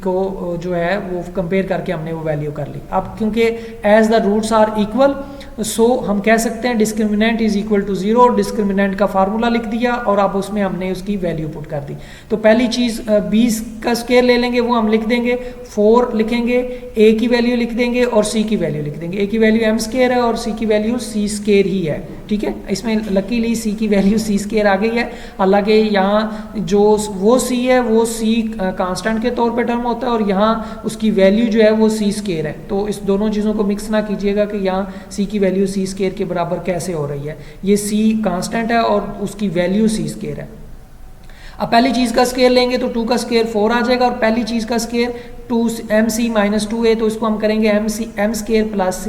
को जो है वो कंपेयर करके हमने वो वैल्यू कर ली। अब क्योंकि as the roots are equal, so हम कह सकते हैं discriminant is equal to 0। Discriminant का फार्मूला लिख दिया और अब उसमें हमने उसकी वैल्यू पुट कर दी। तो पहली चीज़ b का स्केयर ले लेंगे, वो हम लिख देंगे 4 लिखेंगे, a की वैल्यू लिख देंगे और c की वैल्यू लिख देंगे। a की वैल्यू m स्केयर है और c की वैल्यू c स्केयर ही है। ठीक है, इसमें लकीली c की वैल्यू c स्केयर आ गई है, हालांकि यहाँ जो वो c है वो c कांस्टेंट के तौर पे टर्म होता है और यहाँ उसकी वैल्यू जो है वो c स्केयर है। तो इस दोनों चीज़ों को मिक्स ना कीजिएगा कि यहाँ c की वैल्यू c स्केयर के बराबर कैसे हो रही है। ये c कांस्टेंट है और उसकी वैल्यू c स्केयर है। अब पहली चीज़ का स्केयर लेंगे तो 2 का स्केयर 4 आ जाएगा, और पहली चीज़ का स्केयर 2mc माइनस 2a, तो इसको हम करेंगे m square plus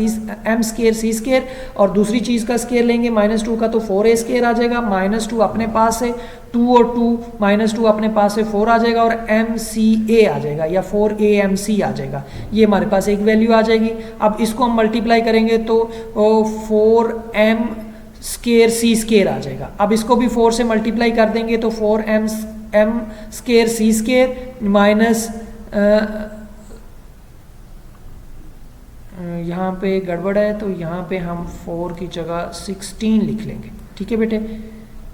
m square c square, और दूसरी चीज़ का स्केयर लेंगे -2 का तो 4a स्केयर आ जाएगा, -2 अपने पास से 2 और 2 -2 अपने पास से 4 आ जाएगा, और mca आ जाएगा या 4amc आ जाएगा। ये हमारे पास एक वैल्यू आ जाएगी। अब इसको हम मल्टीप्लाई करेंगे तो 4m स्केयर सी स्केयर आ जाएगा। अब इसको भी 4 से मल्टीप्लाई कर देंगे तो 4m स्केयर सी स्केयर माइनस यहाँ पे गड़बड़ है तो यहाँ पे हम 4 की जगह 16 लिख लेंगे। ठीक है बेटे,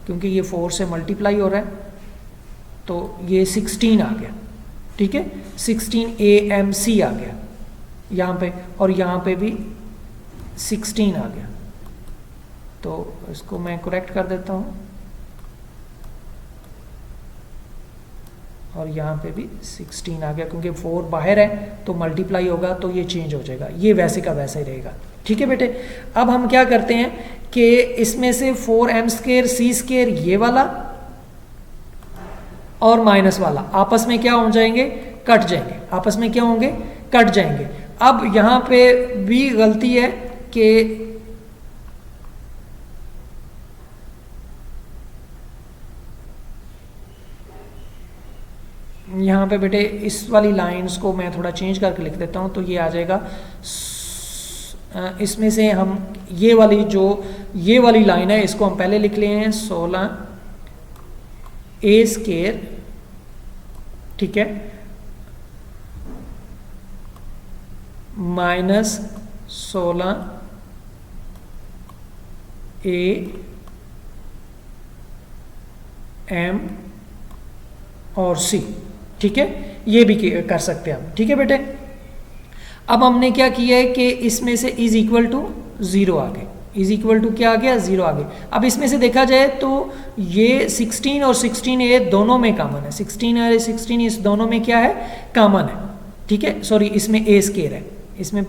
क्योंकि ये 4 से मल्टीप्लाई हो रहा है तो ये 16 आ गया। ठीक है, 16amc आ गया यहाँ पे, और यहाँ पे भी 16 आ गया। तो इसको मैं करेक्ट कर देता हूँ, और यहाँ पे भी 16 आ गया, क्योंकि 4 बाहर है तो मल्टीप्लाई होगा तो ये चेंज हो जाएगा, ये वैसे का वैसा ही रहेगा। ठीक है बेटे, अब हम क्या करते हैं कि इसमें से 4m स्केयर सी स्केयर ये वाला और माइनस वाला आपस में क्या हो जाएंगे, कट जाएंगे। आपस में क्या होंगे, कट जाएंगे। अब यहाँ पे भी गलती है कि यहाँ पे बेटे इस वाली लाइंस को मैं थोड़ा चेंज करके लिख देता हूँ, तो ये आ जाएगा इसमें से हम ये वाली लाइन है इसको हम पहले लिख लिए हैं 16a स्केयर। ठीक है, माइनस 16am और c। ठीक है, ये भी कर सकते हैं हम। ठीक है बेटे, अब हमने क्या किया है कि इसमें से इज इक्वल टू 0 आ गए, इज इक्वल टू क्या आ गया, 0 आ गए। अब इसमें से देखा जाए तो ये 16 और 16a दोनों में कॉमन है, 16 और 16 इस दोनों में क्या है, कॉमन है। ठीक है, सॉरी इसमें a स्केयर है, इसमें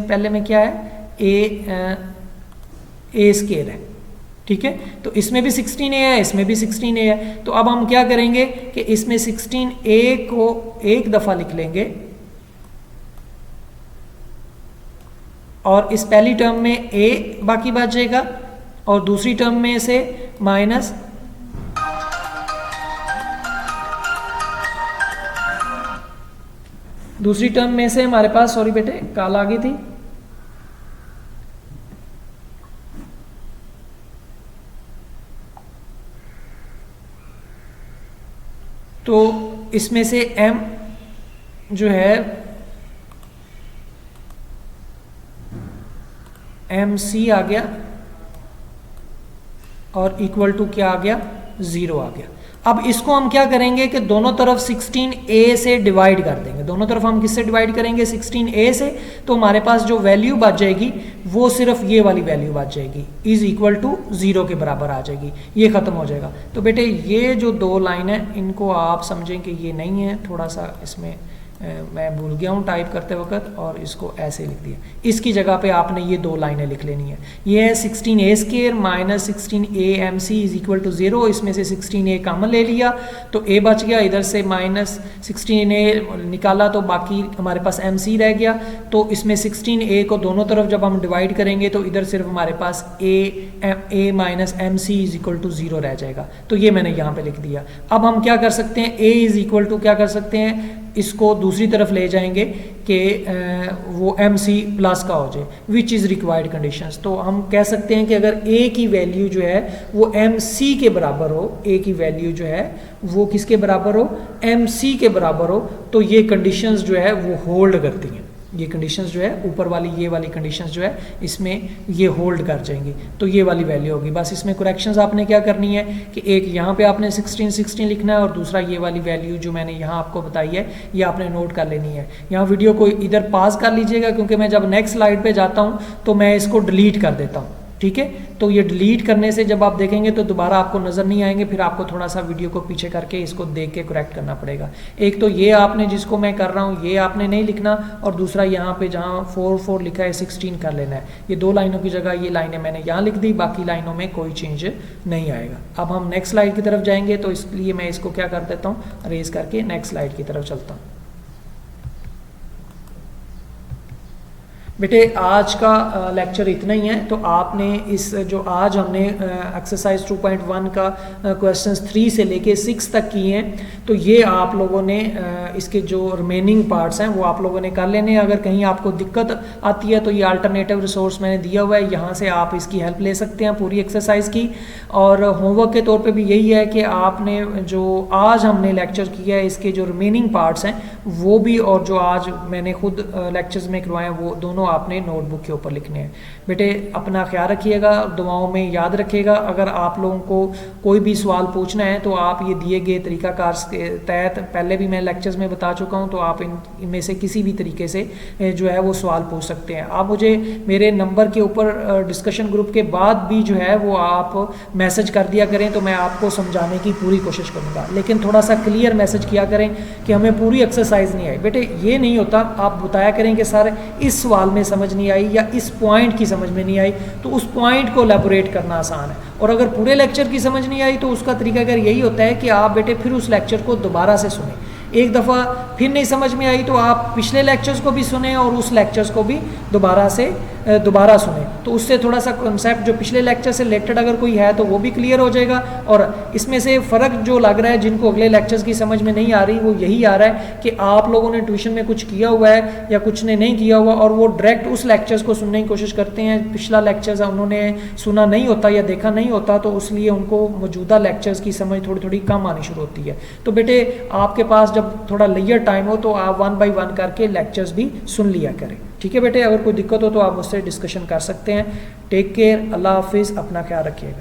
पहले में क्या है, a स्केयर है। ठीक है, तो इसमें भी 16a है, इसमें भी 16a है। तो अब हम क्या करेंगे कि इसमें 16a को एक दफ़ा लिख लेंगे और इस पहली टर्म में a बाकी बच जाएगा, और दूसरी टर्म में से माइनस दूसरी टर्म में से हमारे पास, सॉरी बेटे काल आ गई थी, तो इसमें से m जो है MC आ गया और इक्वल टू क्या आ गया, 0 आ गया। अब इसको हम क्या करेंगे कि दोनों तरफ 16a से डिवाइड कर देंगे। दोनों तरफ हम किससे डिवाइड करेंगे, 16a से। तो हमारे पास जो वैल्यू बच जाएगी वो सिर्फ ये वाली वैल्यू बच जाएगी, इज इक्वल टू 0 के बराबर आ जाएगी, ये खत्म हो जाएगा। तो बेटे ये जो दो लाइन है इनको आप समझें कि ये नहीं है, थोड़ा सा इसमें मैं भूल गया हूँ टाइप करते वक्त, और इसको ऐसे लिख दिया। इसकी जगह पे आपने ये दो लाइनें लिख लेनी है। ये है 16a² minus 16a MC is equal to 0। इसमें से 16a कॉमन ले लिया तो a बच गया, इधर से माइनस 16a निकाला तो बाकी हमारे पास MC रह गया। तो इसमें 16a को दोनों तरफ जब हम डिवाइड करेंगे तो इधर सिर्फ हमारे पास a minus MC is equal to 0 रह जाएगा। तो ये मैंने यहाँ पे लिख दिया। अब हम क्या कर सकते हैं, a इज इक्वल टू क्या कर सकते हैं, इसको दूसरी तरफ ले जाएंगे कि वो MC प्लस का हो जाए, विच इज़ रिक्वायर्ड कंडीशंस। तो हम कह सकते हैं कि अगर a की वैल्यू जो है वो MC के बराबर हो, a की वैल्यू जो है वो किसके बराबर हो, MC के बराबर हो, तो ये कंडीशंस जो है वो होल्ड करती हैं। ये कंडीशंस जो है ऊपर वाली, ये वाली कंडीशंस जो है इसमें ये होल्ड कर जाएंगी, तो ये वाली वैल्यू होगी। बस इसमें करेक्शंस आपने क्या करनी है कि एक यहाँ पे आपने 16 लिखना है और दूसरा ये वाली वैल्यू जो मैंने यहाँ आपको बताई है ये आपने नोट कर लेनी है। यहाँ वीडियो को इधर पास कर लीजिएगा क्योंकि मैं जब नेक्स्ट स्लाइड पे जाता हूँ तो मैं इसको डिलीट कर देता हूँ, ठीक है। तो ये डिलीट करने से जब आप देखेंगे तो दोबारा आपको नज़र नहीं आएंगे, फिर आपको थोड़ा सा वीडियो को पीछे करके इसको देख के करेक्ट करना पड़ेगा। एक तो ये आपने जिसको मैं कर रहा हूँ ये आपने नहीं लिखना, और दूसरा यहाँ पे जहाँ 4 लिखा है 16 कर लेना है। ये दो लाइनों की जगह ये लाइनें मैंने यहाँ लिख दी, बाकी लाइनों में कोई चेंज नहीं आएगा। अब हम नेक्स्ट स्लाइड की तरफ जाएंगे तो इसलिए मैं इसको क्या कर देता हूँ, अरेज करके नेक्स्ट स्लाइड की तरफ चलता हूँ। बेटे आज का लेक्चर इतना ही है। तो आपने इस जो आज हमने एक्सरसाइज 2.1 का क्वेश्चंस 3 से लेके 6 तक किए हैं, तो ये आप लोगों ने इसके जो रिमेनिंग पार्ट्स हैं वो आप लोगों ने कर लेने हैं। अगर कहीं आपको दिक्कत आती है तो ये अल्टरनेटिव रिसोर्स मैंने दिया हुआ है, यहाँ से आप इसकी हेल्प ले सकते हैं पूरी एक्सरसाइज की। और होमवर्क के तौर पे भी यही है कि आपने जो आज हमने लेक्चर किया है इसके जो रिमेनिंग पार्ट्स हैं वो भी, और जो आज मैंने खुद लेक्चर्स में करवाए वो दोनों आपने नोटबुक के ऊपर लिखने हैं। बेटे अपना ख्याल रखिएगा, दुआओं में याद रखिएगा। अगर आप लोगों को कोई भी सवाल पूछना है तो आप ये दिए गए तरीकाकार के तहत, पहले भी मैं लेक्चर्स में बता चुका हूँ, तो आप इनमें से किसी भी तरीके से जो है वो सवाल पूछ सकते हैं। आप मुझे मेरे नंबर के ऊपर डिस्कशन ग्रुप के बाद भी जो है वो आप मैसेज कर दिया करें, तो मैं आपको समझाने की पूरी कोशिश करूँगा। लेकिन थोड़ा सा क्लियर मैसेज किया करें कि हमें पूरी एक्सरसाइज नहीं आई। बेटे ये नहीं होता, आप बताया करें कि सर इस सवाल में समझ नहीं आई या इस पॉइंट की समझ में नहीं आई, तो उस पॉइंट को एलैबोरेट करना आसान है। और अगर पूरे लेक्चर की समझ नहीं आई तो उसका तरीका अगर यही होता है कि आप बेटे फिर उस लेक्चर को दोबारा से सुनें। एक दफ़ा फिर नहीं समझ में आई तो आप पिछले लेक्चर्स को भी सुने और उस लेक्चर्स को भी दोबारा सुने, तो उससे थोड़ा सा कॉन्सेप्ट जो पिछले लेक्चर से रिलेटेड अगर कोई है तो वो भी क्लियर हो जाएगा। और इसमें से फ़र्क जो लग रहा है जिनको अगले लेक्चर्स की समझ में नहीं आ रही वो यही आ रहा है कि आप लोगों ने ट्यूशन में कुछ किया हुआ है या कुछ ने नहीं किया हुआ, और वो डायरेक्ट उस लेक्चर्स को सुनने की कोशिश करते हैं। पिछला लेक्चर्स उन्होंने सुना नहीं होता या देखा नहीं होता, तो इसलिए उनको मौजूदा लेक्चर्स की समझ थोड़ी थोड़ी कम आनी शुरू होती है। तो बेटे आपके पास जब थोड़ा लेयर टाइम हो तो आप 1 by 1 करके लेक्चर्स भी सुन लिया करें, ठीक है बेटे। अगर कोई दिक्कत हो तो आप मुझसे डिस्कशन कर सकते हैं। टेक केयर, अल्लाह हाफिज़, अपना ख्याल रखिएगा।